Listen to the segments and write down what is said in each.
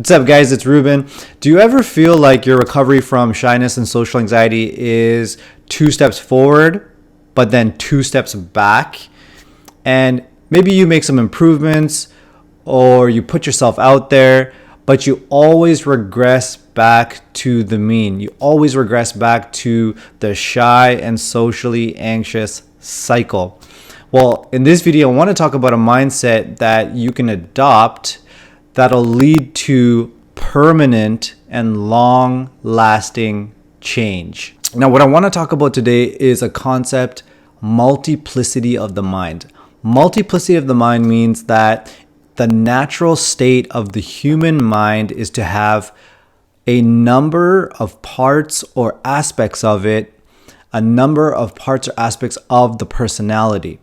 What's up, guys? It's Ruben. Do you ever feel like your recovery from shyness and social anxiety is 2 steps forward, but then 2 steps back? And maybe you make some improvements or you put yourself out there, but you always regress back to the mean. You always regress back to the shy and socially anxious cycle. Well, in this video, I want to talk about a mindset that you can adopt that'll lead to permanent and long-lasting change. Now, what I want to talk about today is a concept, multiplicity of the mind. Multiplicity of the mind means that the natural state of the human mind is to have a number of parts or aspects of it, a number of parts or aspects of the personality.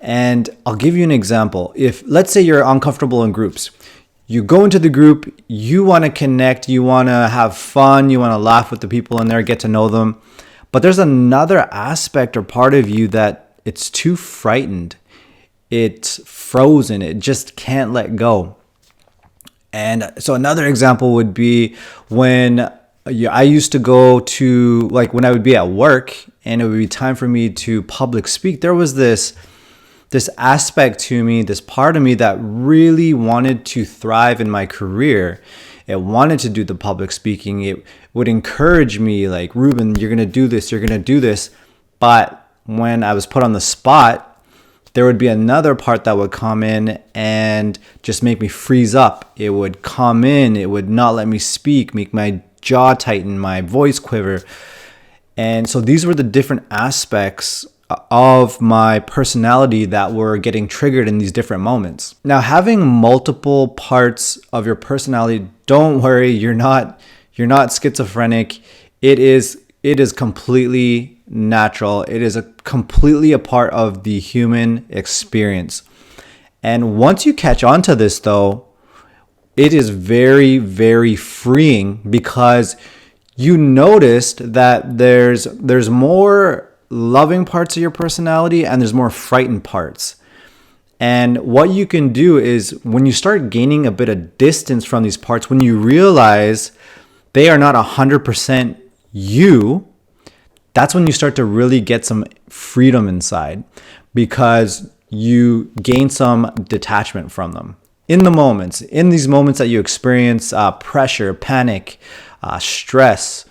And I'll give you an example. If, let's say, you're uncomfortable in groups, you go into the group, you want to connect, you want to have fun, you want to laugh with the people in there, get to know them. But there's another aspect or part of you that it's too frightened. It's frozen. It just can't let go. And so another example would be when I used to go to, like when I would be at work and it would be time for me to public speak, there was this aspect to me, this part of me that really wanted to thrive in my career. It wanted to do the public speaking. It would encourage me like, Ruben, you're going to do this, you're going to do this. But when I was put on the spot, there would be another part that would come in and just make me freeze up. It would come in, it would not let me speak, make my jaw tighten, my voice quiver. And so these were the different aspects of my personality that were getting triggered in these different moments. Now, having multiple parts of your personality, don't worry, you're not schizophrenic. It is completely natural. It is completely a part of the human experience. And once you catch on to this though, it is very, very freeing because you noticed that there's more loving parts of your personality and there's more frightened parts. And what you can do is when you start gaining a bit of distance from these parts, when you realize they are not 100% you, that's when you start to really get some freedom inside because you gain some detachment from them. In these moments that you experience pressure, panic, stress,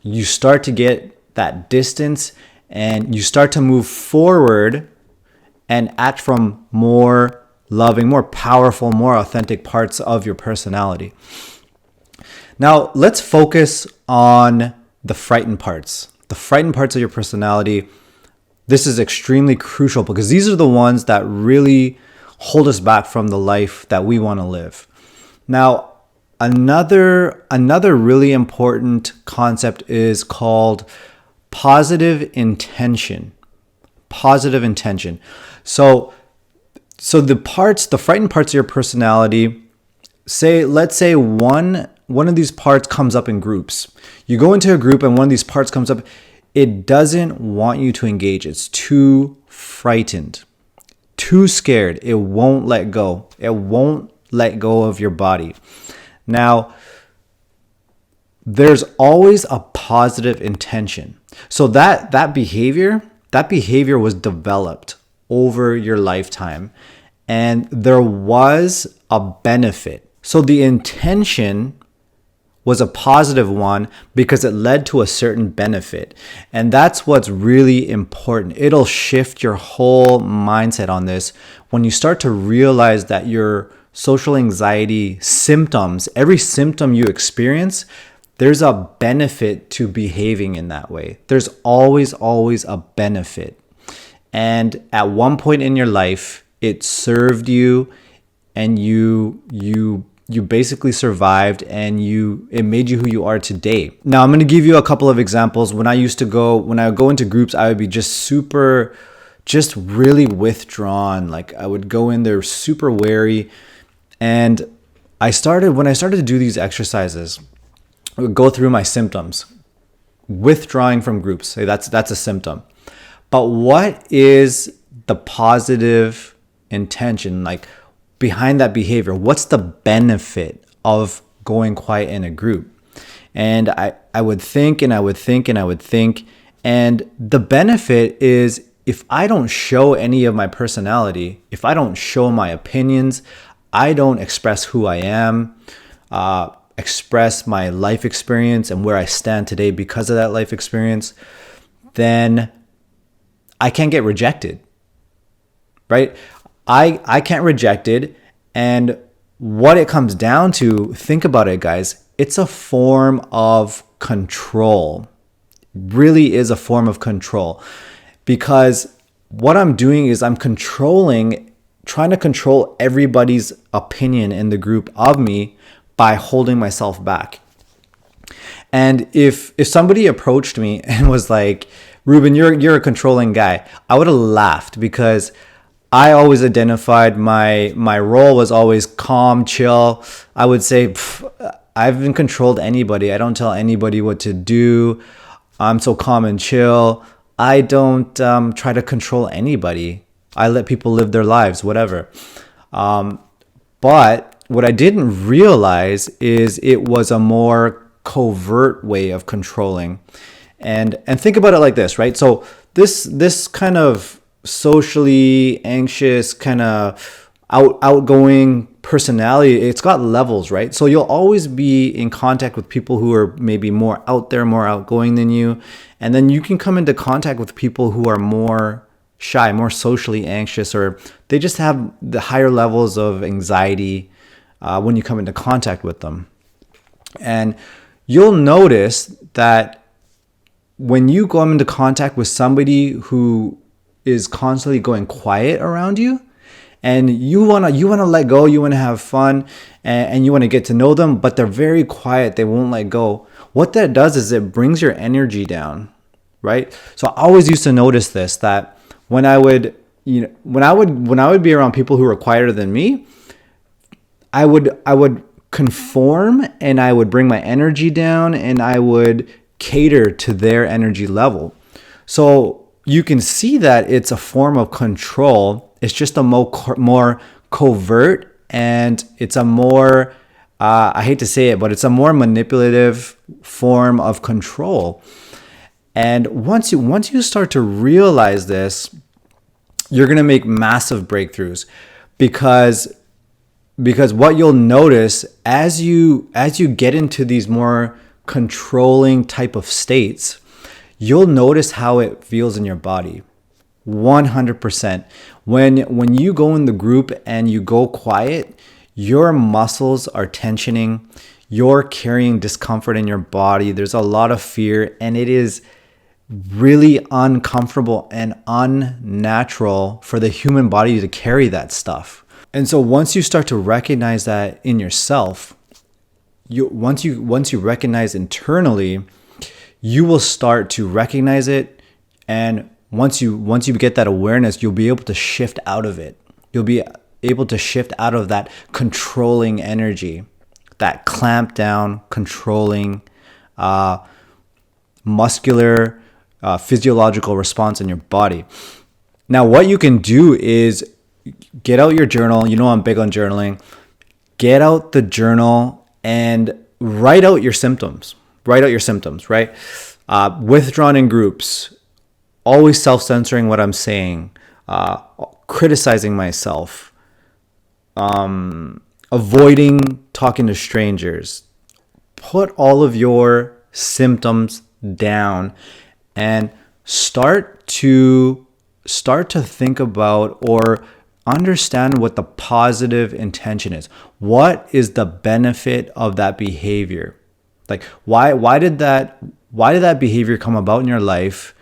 you start to get that distance and you start to move forward and act from more loving, more powerful, more authentic parts of your personality. Now, let's focus on the frightened parts. The frightened parts of your personality. This is extremely crucial because these are the ones that really hold us back from the life that we want to live. Now, another really important concept is called positive intention. Positive intention. So the frightened parts of your personality, let's say one of these parts comes up in groups. You go into a group and one of these parts comes up. It doesn't want you to engage. It's too frightened, too scared. It won't let go. It won't let go of your body. Now, there's always a positive intention. So that behavior was developed over your lifetime and there was a benefit. So the intention was a positive one because it led to a certain benefit. And that's what's really important. It'll shift your whole mindset on this when you start to realize that your social anxiety symptoms, every symptom you experience, there's a benefit to behaving in that way. There's always a benefit. And at one point in your life, it served you and you basically survived and it made you who you are today. Now, I'm going to give you a couple of examples. When I would go into groups, I would be just really withdrawn. Like I would go in there super wary. And when I started to do these exercises, I would go through my symptoms, withdrawing from groups. Say that's a symptom. But what is the positive intention? Like behind that behavior, what's the benefit of going quiet in a group. And I would think and I would think and I would think. And the benefit is, if I don't show any of my personality, if I don't show my opinions, I don't express who I am, express my life experience and where I stand today because of that life experience, then I can't get rejected, right? I can't reject it. And what it comes down to, think about it, guys, it's a form of control. Really is a form of control, because what I'm doing is I'm trying to control everybody's opinion in the group of me by holding myself back. And if somebody approached me and was like, Ruben, you're a controlling guy, I would have laughed, because I always identified my role was always calm, chill. I would say, I haven't controlled anybody. I don't tell anybody what to do. I'm so calm and chill. I don't try to control anybody. I let people live their lives, whatever. But what I didn't realize is it was a more covert way of controlling. And think about it like this, right? So this kind of socially anxious, kind of outgoing personality, it's got levels, right? So you'll always be in contact with people who are maybe more out there, more outgoing than you. And then you can come into contact with people who are more shy, more socially anxious, or they just have the higher levels of anxiety when you come into contact with them. And you'll notice that when you come into contact with somebody who is constantly going quiet around you, and you wanna let go, you wanna have fun, and you wanna get to know them, but they're very quiet, they won't let go. What that does is it brings your energy down, right? So I always used to notice this, that when I would be around people who were quieter than me, I would conform, and I would bring my energy down, and I would cater to their energy level. So you can see that it's a form of control. It's just a more covert, and it's a more, I hate to say it, but it's a more manipulative form of control. And once you start to realize this, you're going to make massive breakthroughs, because what you'll notice as you get into these more controlling type of states, you'll notice how it feels in your body. 100%. When you go in the group and you go quiet, your muscles are tensioning, you're carrying discomfort in your body, there's a lot of fear, and it is really uncomfortable and unnatural for the human body to carry that stuff. And so once you start to recognize that in yourself, once you recognize internally, you will start to recognize it. And once you get that awareness, you'll be able to shift out of it. You'll be able to shift out of that controlling energy, that clamp down, controlling, muscular, physiological response in your body. Now, what you can do is get out your journal. You know, I'm big on journaling. Get out the journal and write out your symptoms. Write out your symptoms, right? Withdrawn in groups, always self-censoring what I'm saying, criticizing myself, avoiding talking to strangers. Put all of your symptoms down and start to think about or understand what the positive intention is. What is the benefit of that behavior? Like, why did that behavior come about in your life,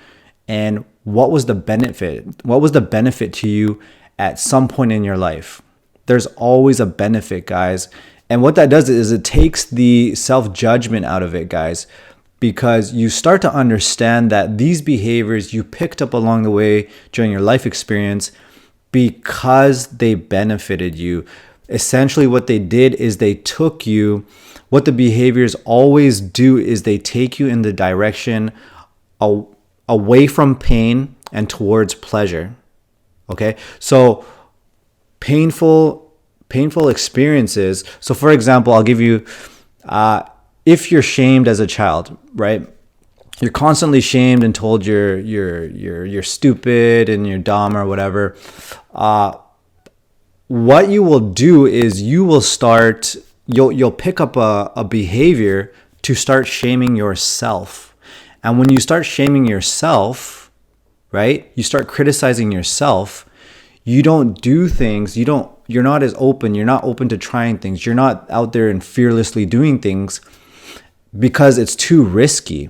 and what was the benefit? What was the benefit to you at some point in your life? There's always a benefit, guys. And what that does is it takes the self-judgment out of it, guys, because you start to understand that these behaviors you picked up along the way during your life experience because they benefited you. Essentially, what they did is they took you. What the behaviors always do is they take you in the direction away from pain and towards pleasure. Okay? So painful painful experiences. So for example, I'll give you, if you're shamed as a child, right? You're constantly shamed and told you're stupid and you're dumb or whatever. What you will do is you'll pick up a behavior to start shaming yourself. And when you start shaming yourself, right? You start criticizing yourself. You don't do things. You're not as open. You're not open to trying things. You're not out there and fearlessly doing things because it's too risky.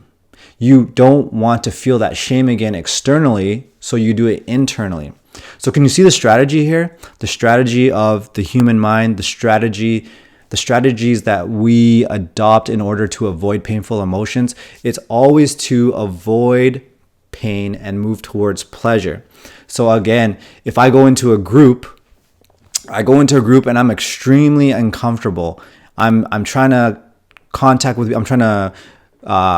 You don't want to feel that shame again externally, so you do it internally. So can you see the strategy here? The strategy of the human mind, the strategies that we adopt in order to avoid painful emotions. It's always to avoid pain and move towards pleasure. So again, if I go into a group and I'm extremely uncomfortable. I'm trying to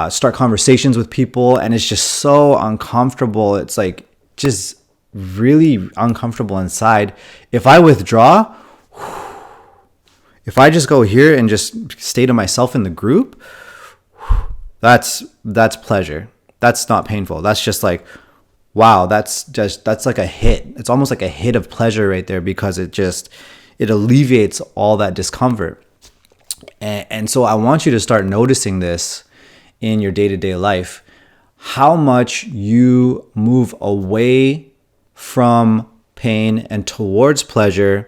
start conversations with people, and it's just so uncomfortable. It's like just really uncomfortable inside. If I withdraw, if I just go here and just stay to myself in the group, that's pleasure. That's not painful. That's just like, wow, that's like a hit. It's almost like a hit of pleasure right there, because it alleviates all that discomfort. And so I want you to start noticing this in your day-to-day life, how much you move away from pain and towards pleasure,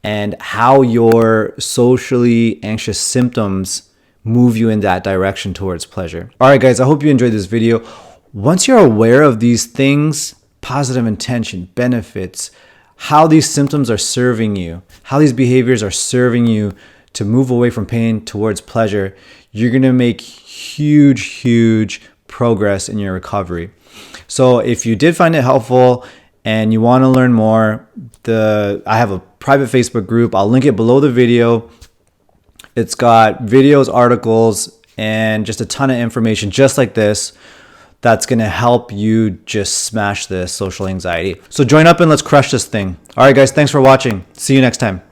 and how your socially anxious symptoms move you in that direction towards pleasure. All right, guys, I hope you enjoyed this video. Once you're aware of these things, positive intention, benefits, how these symptoms are serving you, how these behaviors are serving you to move away from pain towards pleasure, you're going to make huge progress in your recovery. So if you did find it helpful and you want to learn more, I have a private Facebook group. I'll link it below the video. It's got videos, articles, and just a ton of information just like this that's going to help you just smash this social anxiety. So join up and let's crush this thing. All right, guys, thanks for watching. See you next time.